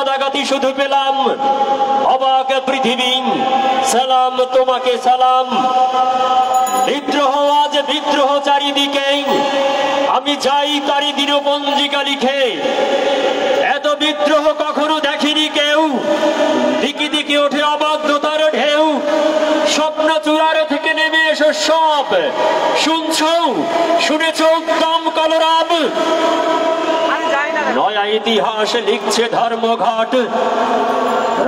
দাগাতি শুধু পেলাম অবাক পৃথিবী, সালাম তোমাকে সালাম। বিদ্রোহ আজ বিদ্রোহ চারিদিকে, আমি যাই তারি দিনপঞ্জিকা লিখে। এত বিদ্রোহ কখনো দেখেনি কেউ, দিকে দিকে ওঠে অবাধ্যতার ঢেউ। স্বপ্ন চূড়ার থেকে নেমে এসো সব, শুনছো শুনেছ উদ্যম কলরব। নয়া ইতিহাস লিখছে ধর্মঘট,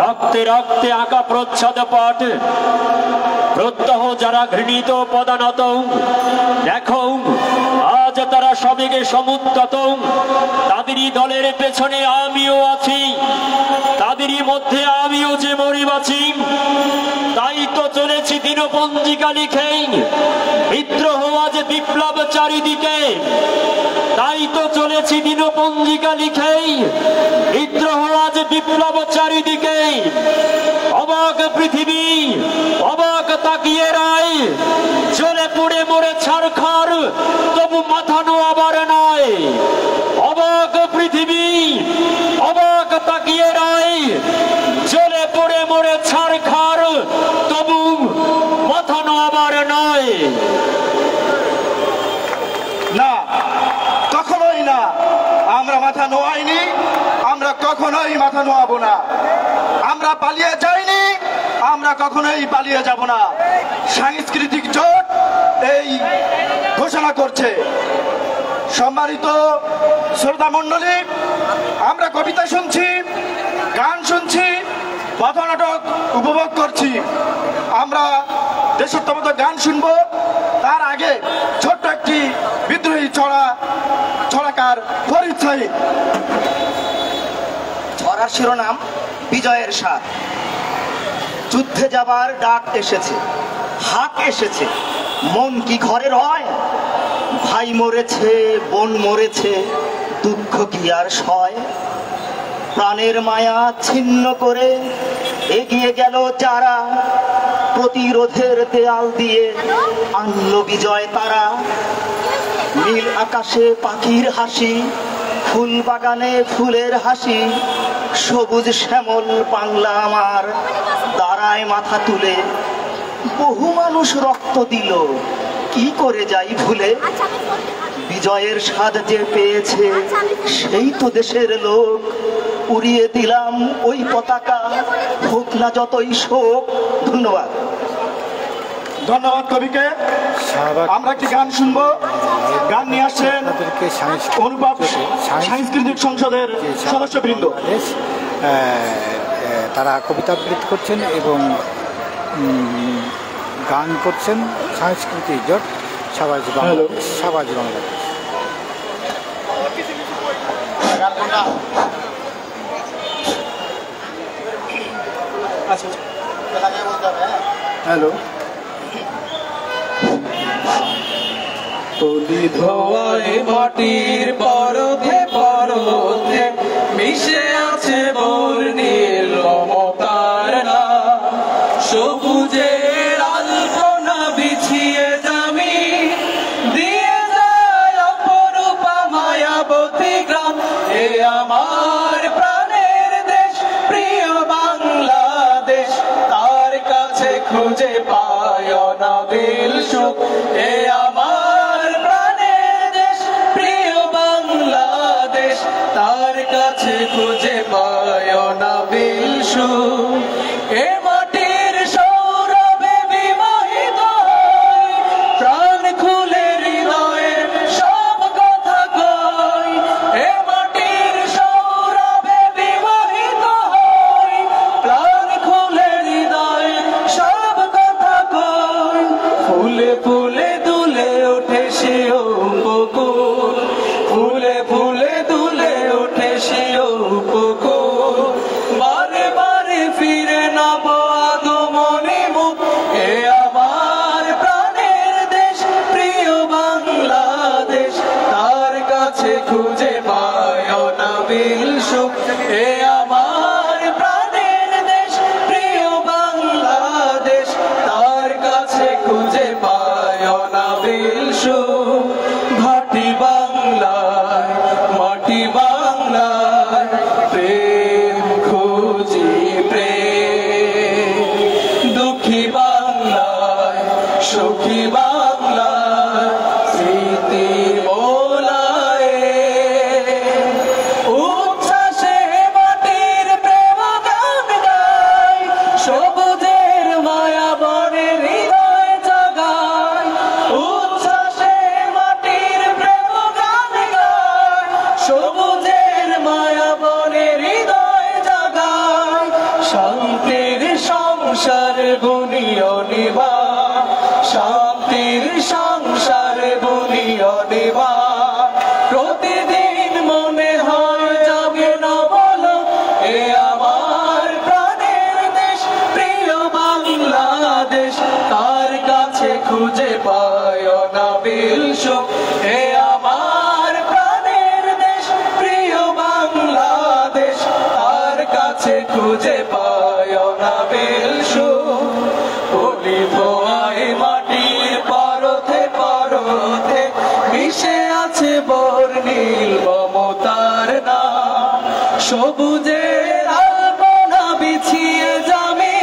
রক্তে রক্তে আঁকা প্রচ্ছদ পট। প্রত্যহ যারা ঘৃণিত পদানত, দেখো আজ তারা সবেগে সমুদ্যত। তাদেরই দলের পেছনে আমিও আছি, তাদেরই মধ্যে আমিও যে মরি বাঁচি। তাই তো চলেছি দিনপঞ্জিকা লিখে, বিদ্রোহ আজ বিপ্লব চারিদিকে। তাই তো চলেছি দিনপঞ্জিকা লিখে, বিদ্রোহ আজ বিপ্লব চারিদিকে। অবাক পৃথিবী, অবাক তাকিয়ে রায়, জ্বলে পড়ে মরে ছারখার, তবু মাথা নোয়াবার নয়। অবাক পৃথিবী, অবাক তাকিয়ে রায়, জ্বলে পড়ে মরে ছারখার, তবু মাথা নোয়াবার নয়। না, কখনোই না, আমরা মাথা নোয়াইনি, আমরা কখনোই মাথা নোয়াবো না। আমরা পালিয়ে যাইনি, আমরা কখনোই পালিয়ে যাব না। সাংস্কৃতিক জোট এই ঘোষণা করছে। সম্মানিত শ্রোতা মণ্ডলী, আমরা কবিতা শুনছি, গান শুনছি, পথনাটক উপভোগ করছি। আমরা দেশাত্মবোধক গান শুনবো, তার আগে ছোট্ট একটি বিদ্রোহী ছড়াকার ফরিদ সাহিদ। ছড়ার শিরোনাম বিজয়ের স্বাদ। যুদ্ধে যাবার ডাক এসেছে, হাক এসেছে, মন কি ঘরে রয়? ভাই মরেছে, বোন মরেছে, দুঃখ কি আর সয়? প্রাণের মায়া ছিন্ন করে এগিয়ে গেল যারা, প্রতিরোধের দেয়াল দিয়ে আনলো বিজয় তারা। নীল আকাশে পাখির হাসি, ফুল বাগানে ফুলের হাসি, সবুজ শ্যামল বাংলা আমার দাঁড়ায় মাথা তুলে। বহু মানুষ রক্ত দিল, কি করে যাই ভুলে? বিজয়ের স্বাদ যে পেয়েছে সেই তো দেশের লোক। উড়িয়ে দিলাম ওই পতাকা, হোক না যতই শোক। ধন্যবাদ। ধন্যবাদ কবিকে। আমরা একটি গান শুনবো। গান নিয়ে আসছেন অনুভব সাংস্কৃতিক সংসদের সদস্যবৃন্দ। তারা কবিতা আবৃত্তি করছেন এবং গান করছেন সাংস্কৃতিক জোট সাবাজ বাংলাদেশ। সাবাজ বাংলাদেশ। হ্যালো। তুলি ধোয়ায় মাটির পরতে পরতে মিশে আছে বর্ণের মমতার না। সবুজের আলপনা বিছিয়ে জামি দিয়ে যায় অপরূপা মায়াবতী গ্রাম। এ আমার প্রাণের দেশ, প্রিয় বাংলাদেশ, তার কাছে খুঁজে পায় অনাবিল সুখ। এ আমার প্রাণের দেশ, প্রিয় বাংলাদেশ, তার কাছে খুঁজে পায় অনাবিল সুখ। এ মাটির সৌরভে বিমোহিত হই, প্রাণ খুলে হৃদয়ের সব কথা কই। এ মাটির সৌরভে বিমোহিত হই, প্রাণ খুলে হৃদয়ের সব কথা কই। ফুলে ফুলে দুলে ওঠে সে উপকূল, ফুলে ফুলে দুলে ওঠে সে উপকূল। বারে বারে খুঁজে পায় না বিলসুখ এ আমার প্রাণের দেশ প্রিয় বাংলাদেশ তার কাছে খুঁজে পায় না বিলসুখ বলি ধোয়ায় মাটির পরতে পরতে মিশে আছে বর্ণিল মমতার নাম সবুজের আলপনা বিছিয়ে যাবে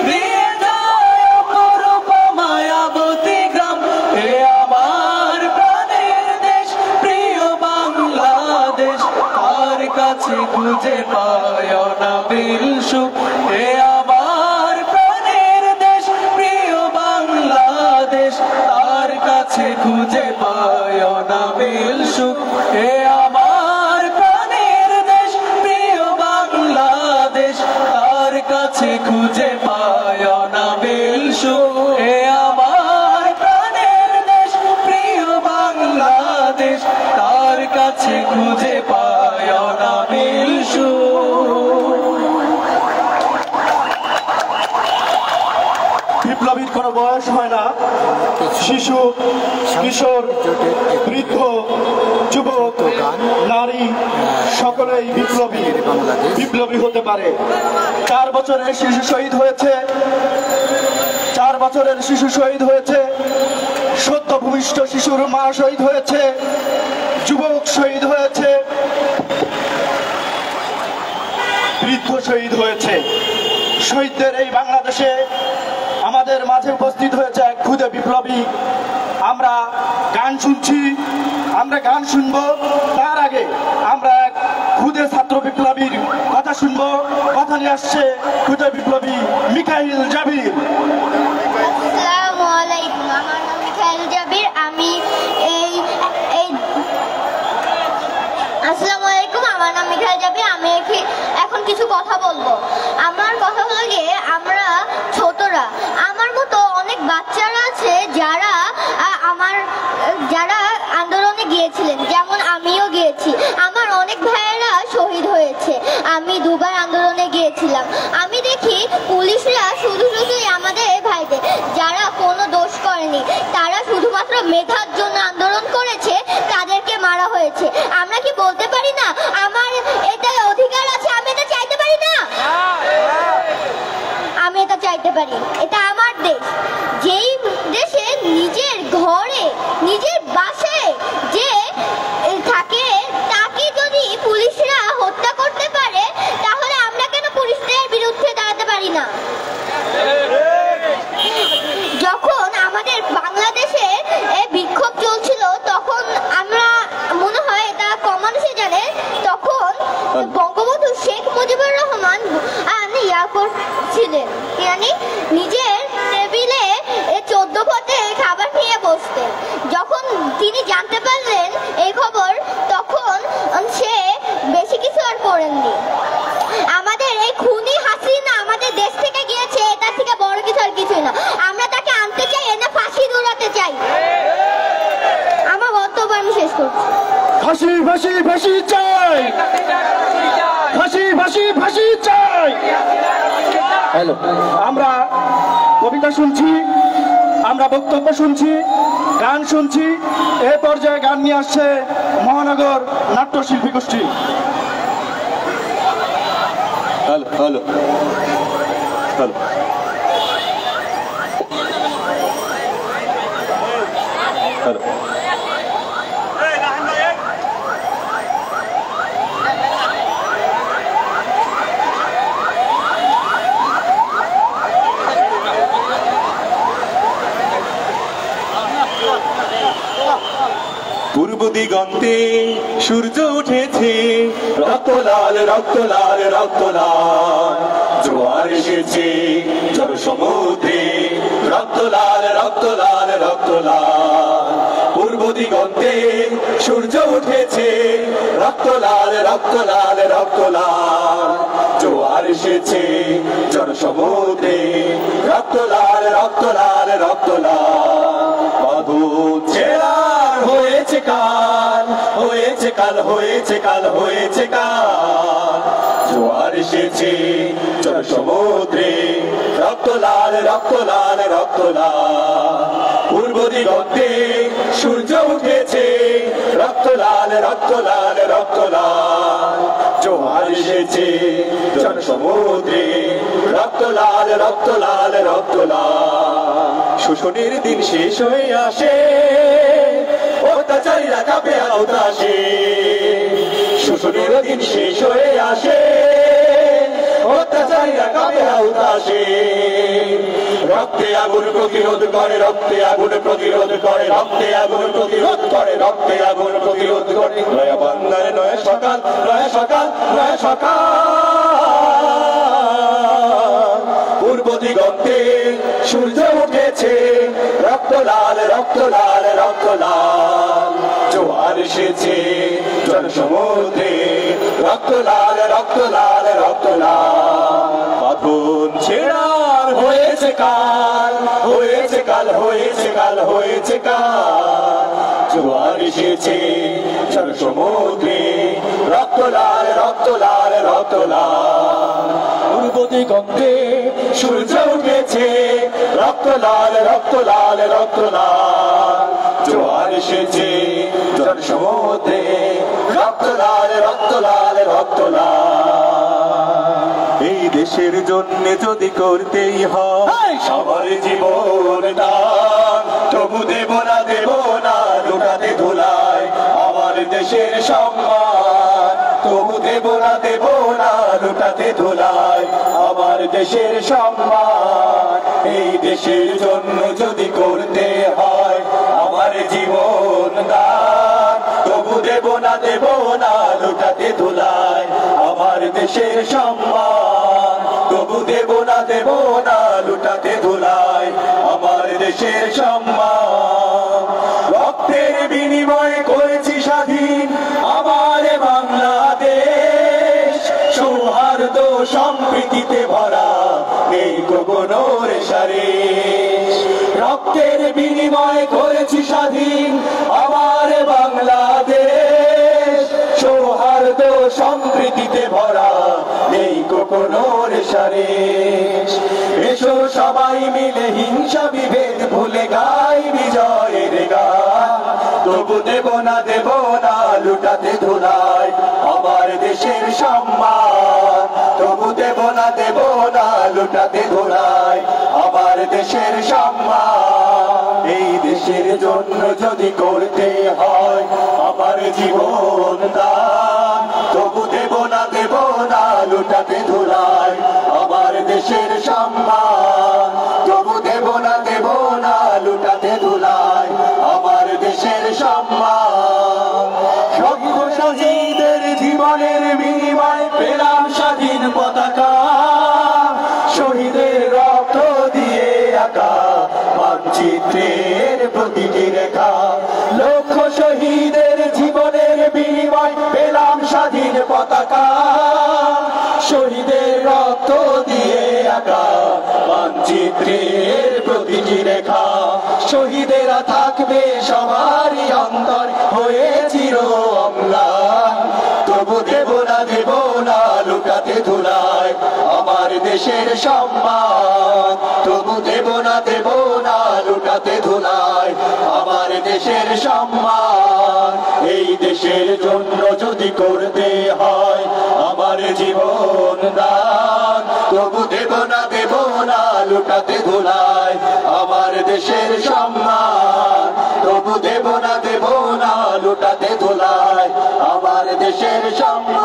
দিয়ে যায় অপরূপ মায়াবতী গ্রাম এ আমার প্রাণের দেশ প্রিয় বাংলাদেশ তার কাছে খুঁজে পায় না বিলসুখ এ আমার প্রাণের দেশ প্রিয় বাংলাদেশ তার কাছে খুঁজে পায় না বিলসুখ এ আমার প্রাণের দেশ প্রিয় বাংলাদেশ তার কাছে খুঁজে পায় না বিলসুখ এ আমার প্রাণের দেশ প্রিয় বাংলাদেশ তার কাছে খুঁজে পায় না বিলসুখ বিপ্লবীর কোনো বয়স হয় না শিশু কিশোর বৃদ্ধ যুবক নারী সকলেই বিপ্লবী হতে পারে 4 বছরের শিশু শহীদ হয়েছে 4 বছরের শিশু শহীদ হয়েছে সদ্য ভূমিষ্ঠ শিশুর মা শহীদ হয়েছে যুবক শহীদ হয়েছে বৃদ্ধ শহীদ হয়েছে শহীদদের এই বাংলাদেশে আমাদের মাঝে উপস্থিত হয়েছে এক ক্ষুদে বিপ্লবী আমরা গান শুনবো তার আগে আমরা এক ক্ষুদে ছাত্র বিপ্লবীর কথা শুনবো কথা নিয়ে আসছে ক্ষুদে বিপ্লবী মিকাইল জাবির। আসসালামু আলাইকুম, আমার নাম মিকাইল জাবির। আসসালামু আলাইকুম, আমার নাম মিকাইল জাবির। আমি এখন কিছু কথা বলবো। আমার কথা হলো গিয়ে আমরা ছোটরা আমার মতো অনেক বাচ্চারা আছে যারা আন্দোলনে গিয়েছিলেন, যেমন আমিও গিয়েছি। আমার অনেক ভাইয়েরা শহীদ হয়েছে। আমি দুবার আন্দোলনে গিয়েছিলাম। আমি দেখি পুলিশরা শুধুই আমাদের ভাইদের যারা কোনো দোষ করেনি তারা শুধুমাত্র মেধার জন্য আন্দোলন করেছে তাদেরকে মারা হয়েছে। আমরা কি বলতে পারি না আমার এটা অধিকার আছে, আমি এটা চাইতে পারি না? আমি এটা চাইতে পারি। এটা আমার দেশ। যেই দেশে নিজের ঘরে নিজের বাসায় যে থাকে তাকে যদি পুলিশরা হত্যা করতে পারে তাহলে আমরা কেন পুলিশদের বিরুদ্ধে দাঁড়াতে পারি না? যখন আমাদের বাংলাদেশে বিক্ষোভ চলছিল তখন আমরা মনে হয় এটা কম মানুষই জানে, তখন বঙ্গবন্ধু শেখ মুজিবুর রহমান ইয়া করছিলেন, মানে নিজের টেবিলে 14 পথে খাবার খেয়ে বসতেন। যখন তিনি জানতে পারলেন এই খবর তখন সে বেশি কিছু আর করেননি। আমাদের এই খুনি হাসিনা আমাদের দেশ থেকে গিয়েছে, এটা থেকে বড় কিছু আর কিছুই না। আমরা তাকে আনতে চাই, এনে ফাঁসি দৌড়াতে চাই। আমার বক্তব্য আমি শেষ করছি। ফাঁসি ফাঁসি ফাঁসি চাই, ফাঁসি ফাঁসি ফাঁসি চাই। হ্যালো, আমরা কবিতা শুনছি, আমরা বক্তব্য শুনছি, গান শুনছি। এ পর্যায়ে গান নিয়ে আসছে মহানগর নাট্যশিল্পী গোষ্ঠী। হ্যালো হ্যালো হ্যালো হ্যালো পূর্ব দিগন্তে সূর্য উঠেছে, রক্ত লাল রক্ত লাল রক্ত লাল, জোয়ার এসেছে জল সমুদ্রে, রক্ত লাল রক্ত লাল রক্ত লাল। পূর্ব দিগন্তে সূর্য উঠেছে, রক্ত লাল রক্ত লাল রক্ত লাল, জোয়ার এসেছে জল সমুদ্রে, রক্ত লাল রক্ত লাল রক্ত লাল। বাদল ছেড়ার হয়েছে কাল, হয়েছে কাল হয়েছে কাল হয়েছে কাল, জোয়ার এসেছে জল সমুদ্রে, রক্ত লাল রক্ত লাল রক্ত লাল। পূর্ব দিগন্তে সূর্য উঠেছে, রক্ত লাল রক্ত লাল রক্ত লাল, জোয়ার এসেছে জনসমুদ্রে, রক্ত লাল রক্ত লাল রক্ত লাল। শোষণের দিন শেষ হয়ে আসে, অত্যাচারীরা কাঁপে আওতাসে, শোষণের দিন শেষ হয়ে আসে, অত্যাচারীরা কাঁপে আওতাসে। রক্তে আগুন প্রতিরোধ করে, রক্তে আগুন প্রতিরোধ করে, রক্তে আগুন প্রতিরোধ করে, রক্তে আগুন প্রতিরোধ করে। নয়া বাংলার নয়া সকাল, নয়া সকাল, নয়া সকাল। পূর্ব দিগন্তে সূর্য উঠেছে, রক্ত লাল রক্ত লাল রক্ত লাল, জোয়ার এসেছে জনসমুদ্রে, রক্ত লাল রক্ত লাল রক্ত লাল। বাঁধন ছেড়ার হয়েছে কাল, হয়েছে কাল, হয়েছে কাল, হয়েছে কাল, জোয়ার এসেছে জনসমুদ্রে, রক্ত লাল রক্ত লাল রক্ত লাল। পূর্ব দিগন্তে সূর্য উঠেছে, রক্ত লাল রক্ত লাল রক্ত লাল, জোয়ার এসেছে জনসমুদ্রে, রক্ত লাল রক্ত লাল রক্ত লাল। এই দেশের জন্য যদি করতেই হয় সবার জীবন দান, তবু দেব না দেব না লুটাতে ধুলায় আমার দেশের সম্মান, তবু দেব না দেব না লুটাতে ধুলায় আমার দেশের সম্মান। এই দেশের জন্য যদি করতে হয় আমার জীবন দান, তবু দেব না লুটাতে ধুলায় আমার দেশের সম্মান, তবু দেব না লুটাতে ধুলায় আমার দেশের সম্মান। রক্তের বিনিময়ে করেছি স্বাধীন আমার বাংলাদেশ, সৌহার্দ্য সম্প্রীতিতে ভরা নেই কোনো রেশারেশ। রক্তের বিনিময়ে করেছি স্বাধীন আমার বাংলাদেশ, সৌহার্দ্য সম্প্রীতিতে ভরা নেই কোনো রেশারেশ। এসো সবাই মিলে হিংসা বিভেদ ভুলে গাই বিজয়ের গান, তবু দেব না লুটাতে ধুলায় আমার দেশের সম্মান, তবু দেব না লুটাতে ধুলায় আমার দেশের সম্মান। এই দেশের জন্য যদি করতে হয় আমার জীবন দান, তবু দেব না লুটাতে ধুলায় আমার দেশের সম্মান, তবু দেব না লুটাতে ধুলায় আমার দেশের সম্মান। সভ্য শহীদের জীবনের বিনিময়ে পেলাম স্বাধীন পতাকা, শহীদের রক্ত দিয়ে আঁকা মানচিত্রের প্রতিটি রেখা। লক্ষ শহীদের জীবনের বিনিময় পেলাম স্বাধীন পতাকা, শহীদের রক্ত দিয়ে আঁকা মানচিত্রের প্রতিটি রেখা। শহীদেরা থাকবে সবারই অন্তর হয়ে চির অম্লান, তবু দেব না লুটাতে ধুলায় আমার দেশের সম্মান, তবু দেব না লুটাতে ধুলায় আমার দেশের সম্মান। এই দেশের জন্য যদি করতে হয় আমার জীবন দান, তবু দেব না লুটাতে ধুলায় আমার দেশের সম্মান, তবু দেব না লুটাতে ধুলায় আমার দেশের সম্মান।